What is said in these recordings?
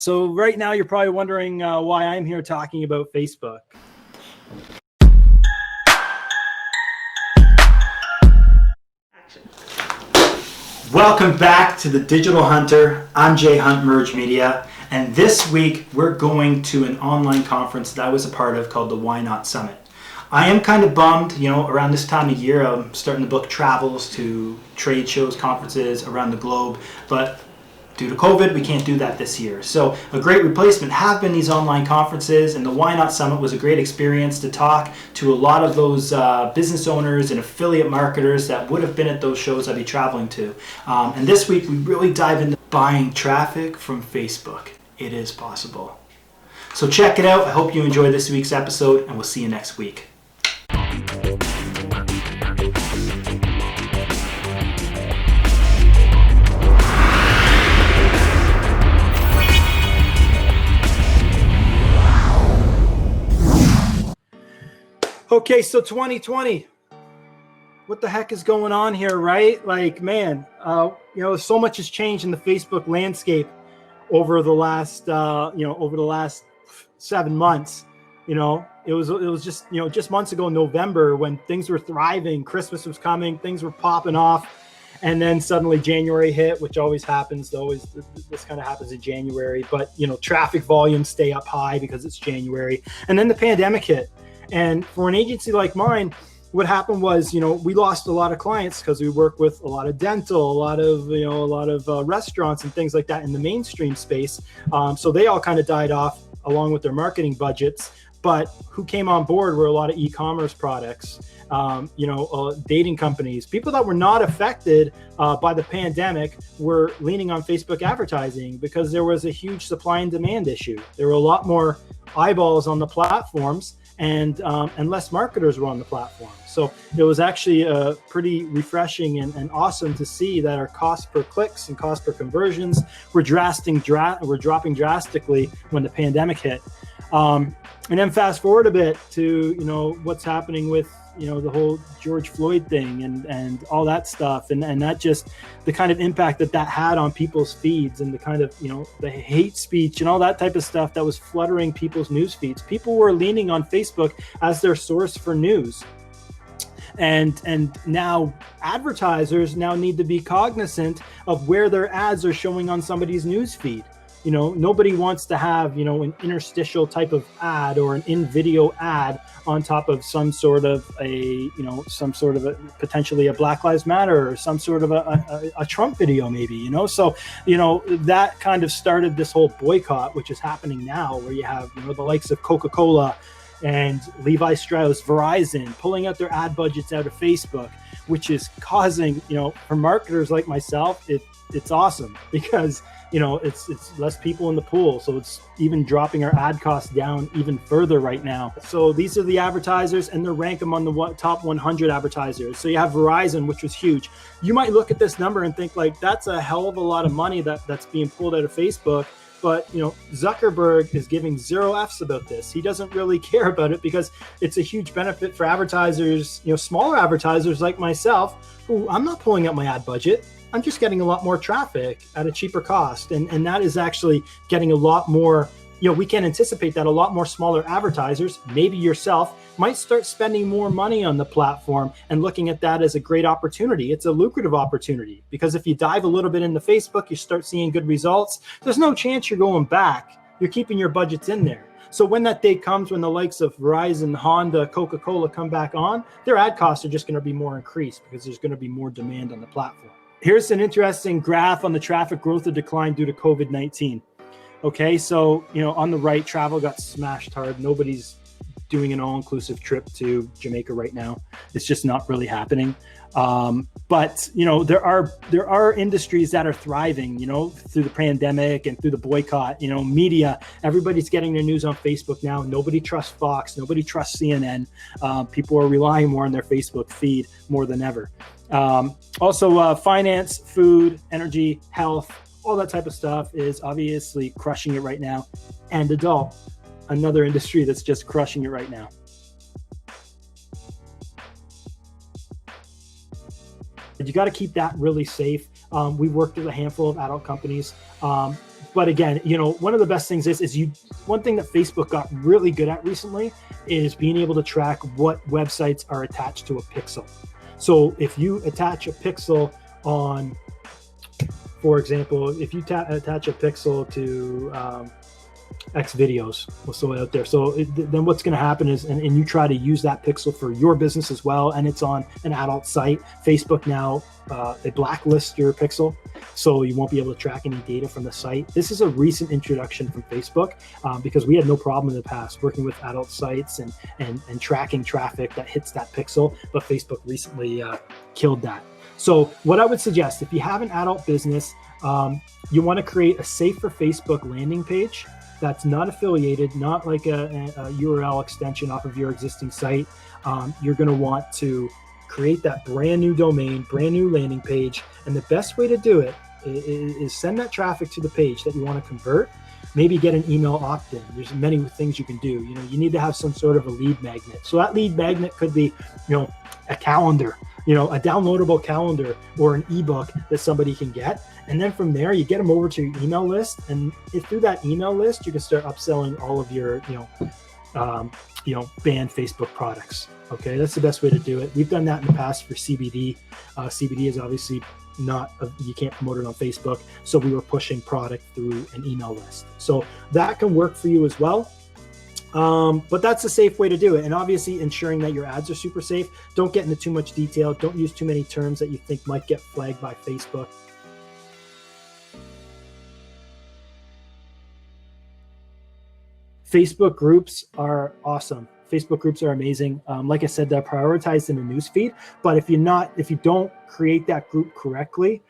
So right now you're probably wondering why I'm here talking about Facebook. Welcome back to the Digital Hunter. I'm Jay Hunt, Merge Media, and this week we're going to an online conference that I was a part of called the Why Not Summit. I am kind of bummed, around this time of year I'm starting to book travels to trade shows, conferences around the globe, but due to COVID, we can't do that this year. So a great replacement have been these online conferences, and the Why Not Summit was a great experience to talk to a lot of those business owners and affiliate marketers that would have been at those shows I'd be traveling to. And this week, we really dive into buying traffic from Facebook. It is possible. So check it out. I hope you enjoy this week's episode, and we'll see you next week. Okay, so 2020, what the heck is going on here, right? Like, man, so much has changed in the Facebook landscape over the last, 7 months. It was just months ago, November, when things were thriving, Christmas was coming, things were popping off, and then suddenly January hit, which always happens. This kind of happens in January, but traffic volumes stay up high because it's January, and then the pandemic hit. And for an agency like mine, what happened was, we lost a lot of clients because we work with a lot of dental, a lot of restaurants and things like that in the mainstream space. So they all kind of died off along with their marketing budgets. But who came on board were a lot of e-commerce products, dating companies, people that were not affected by the pandemic were leaning on Facebook advertising because there was a huge supply and demand issue. There were a lot more eyeballs on the platforms, and less marketers were on the platform. So it was actually pretty refreshing and awesome to see that our cost per clicks and cost per conversions were dropping drastically when the pandemic hit. And then fast forward a bit to what's happening with the whole George Floyd thing and all that stuff, and that just the kind of impact that had on people's feeds, and the kind of the hate speech and all that type of stuff that was fluttering people's news feeds. People were leaning on Facebook as their source for news, and now advertisers need to be cognizant of where their ads are showing on somebody's news feed. Nobody wants to have, an interstitial type of ad or an in-video ad on top of some sort of a potentially a Black Lives Matter or some sort of a Trump video maybe, So, that kind of started this whole boycott, which is happening now, where you have, the likes of Coca-Cola and Levi Strauss, Verizon pulling out their ad budgets out of Facebook, which is causing, for marketers like myself, it's awesome because it's less people in the pool, so it's even dropping our ad costs down even further right now. So these are the advertisers, and they're ranked among the top 100 advertisers. So you have Verizon, which was huge. You might look at this number and think like that's a hell of a lot of money that's being pulled out of Facebook. But Zuckerberg is giving 0 F's about this. He doesn't really care about it because it's a huge benefit for advertisers, smaller advertisers like myself, who I'm not pulling out my ad budget. I'm just getting a lot more traffic at a cheaper cost. And that is actually getting a lot more, we can anticipate that a lot more smaller advertisers, maybe yourself, might start spending more money on the platform and looking at that as a great opportunity. It's a lucrative opportunity because if you dive a little bit into Facebook, you start seeing good results. There's no chance you're going back. You're keeping your budgets in there. So when that day comes, when the likes of Verizon, Honda, Coca-Cola come back on, their ad costs are just going to be more increased because there's going to be more demand on the platform. Here's an interesting graph on the traffic growth or decline due to COVID-19. Okay, so, on the right, travel got smashed hard. Nobody's doing an all-inclusive trip to Jamaica right now. It's just not really happening. But, there are industries that are thriving, through the pandemic and through the boycott, media. Everybody's getting their news on Facebook now. Nobody trusts Fox. Nobody trusts CNN. People are relying more on their Facebook feed more than ever. Also, finance, food, energy, health, all that type of stuff is obviously crushing it right now. And adult, another industry that's just crushing it right now. You got to keep that really safe. We've worked with a handful of adult companies, But again, you know, one of the best things one thing that Facebook got really good at recently is being able to track what websites are attached to a pixel. So if you attach a pixel on, for example, if you attach a pixel to X videos, we'll throw it out there. So then what's going to happen is, and you try to use that pixel for your business as well, and it's on an adult site, Facebook now, they blacklist your pixel, so you won't be able to track any data from the site. This is a recent introduction from Facebook, because we had no problem in the past working with adult sites and tracking traffic that hits that pixel, but Facebook recently killed that. So what I would suggest, if you have an adult business, you want to create a safe for Facebook landing page that's not affiliated, not like a URL extension off of your existing site. You're going to want to create that brand new domain, brand new landing page. And the best way to do it is send that traffic to the page that you want to convert. Maybe get an email opt-in. There's many things you can do. You know, you need to have some sort of a lead magnet. So that lead magnet could be, you know, a calendar, you know, a downloadable calendar or an ebook that somebody can get. And then from there, you get them over to your email list. And if through that email list, you can start upselling all of your, banned Facebook products. Okay, that's the best way to do it. We've done that in the past for CBD. CBD is obviously you can't promote it on Facebook. So we were pushing product through an email list. So that can work for you as well. But that's a safe way to do it. And obviously ensuring that your ads are super safe. Don't get into too much detail. Don't use too many terms that you think might get flagged by Facebook. Facebook groups are awesome. Facebook groups are amazing. Like I said, they're prioritized in the newsfeed, but if you don't create that group correctly,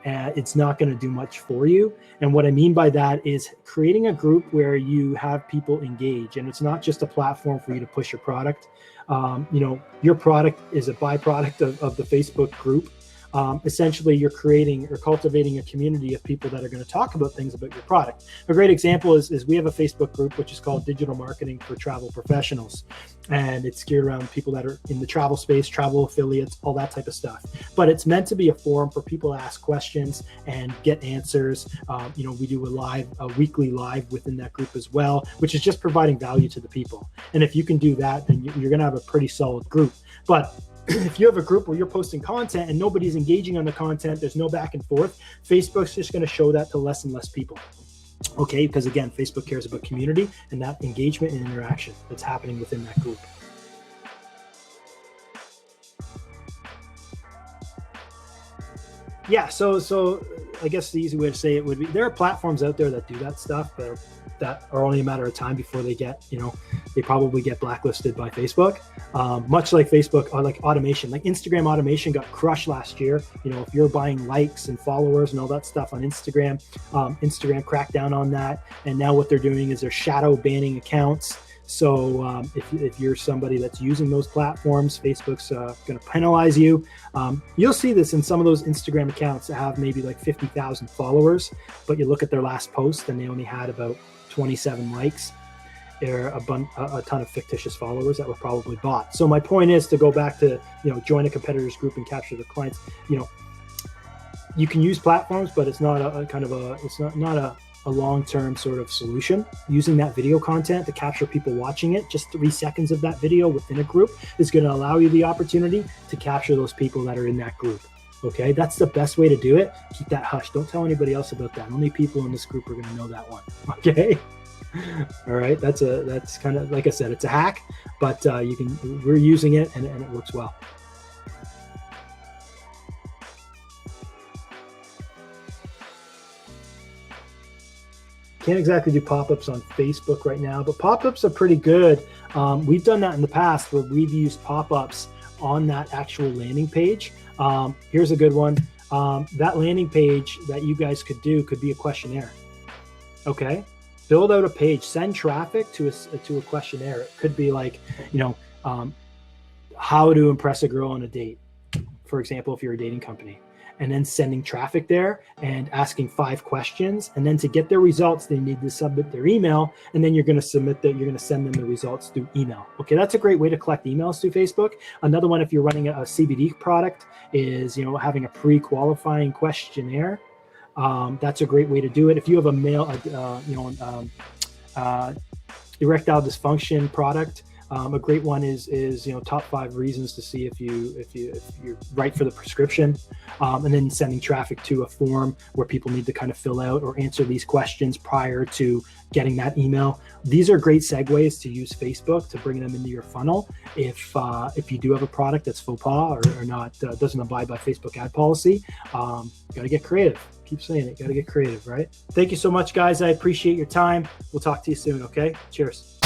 it's not going to do much for you. And what I mean by that is creating a group where you have people engage, and it's not just a platform for you to push your product. Your product is a byproduct of the Facebook group. Essentially, you're creating or cultivating a community of people that are going to talk about things about your product. A great example is we have a Facebook group which is called Digital Marketing for Travel Professionals, and it's geared around people that are in the travel space, travel affiliates, all that type of stuff. But it's meant to be a forum for people to ask questions and get answers. We do a weekly live within that group as well, which is just providing value to the people. And if you can do that, then you're going to have a pretty solid group. But if you have a group where you're posting content and nobody's engaging on the content, there's no back and forth, Facebook's just going to show that to less and less people. Okay, because again, Facebook cares about community and that engagement and interaction that's happening within that group. Yeah, so I guess the easy way to say it would be there are platforms out there that do that stuff, but that are only a matter of time before they probably get blacklisted by Facebook. Much like Facebook, or like automation, like Instagram automation got crushed last year. If you're buying likes and followers and all that stuff on Instagram, Instagram cracked down on that. And now what they're doing is they're shadow banning accounts. So if you're somebody that's using those platforms, Facebook's going to penalize you. You'll see this in some of those Instagram accounts that have maybe like 50,000 followers, but you look at their last post and they only had about 27 likes. There are a ton of fictitious followers that were probably bought. So my point is to go back to, join a competitors group and capture the clients. You can use platforms, but it's not a long-term sort of solution. Using that video content to capture people watching it, just 3 seconds of that video within a group is going to allow you the opportunity to capture those people that are in that group. Okay, that's the best way to do it. Keep that hush. Don't tell anybody else about that. Only people in this group are going to know that one. Okay. All right. That's kind of, like I said, it's a hack, but we're using it and it works well. Can't exactly do pop-ups on Facebook right now, but pop-ups are pretty good. We've done that in the past where we've used pop-ups on that actual landing page. Here's a good one. That landing page that you guys could do could be a questionnaire. Okay, build out a page, send traffic to a questionnaire. It could be like, how to impress a girl on a date, for example, if you're a dating company. And then sending traffic there and asking 5 questions. And then to get their results, they need to submit their email. And then you're going to send them the results through email. Okay, that's a great way to collect emails through Facebook. Another one, if you're running a CBD product, is having a pre-qualifying questionnaire. That's a great way to do it. If you have a male, erectile dysfunction product, a great one is top 5 reasons to see if you're right for the prescription, and then sending traffic to a form where people need to kind of fill out or answer these questions prior to getting that email. These are great segues to use Facebook to bring them into your funnel if you do have a product that's faux pas or not doesn't abide by Facebook ad policy. Got to get creative. Keep saying it. Got to get creative, right? Thank you so much, guys. I appreciate your time. We'll talk to you soon. Okay. Cheers.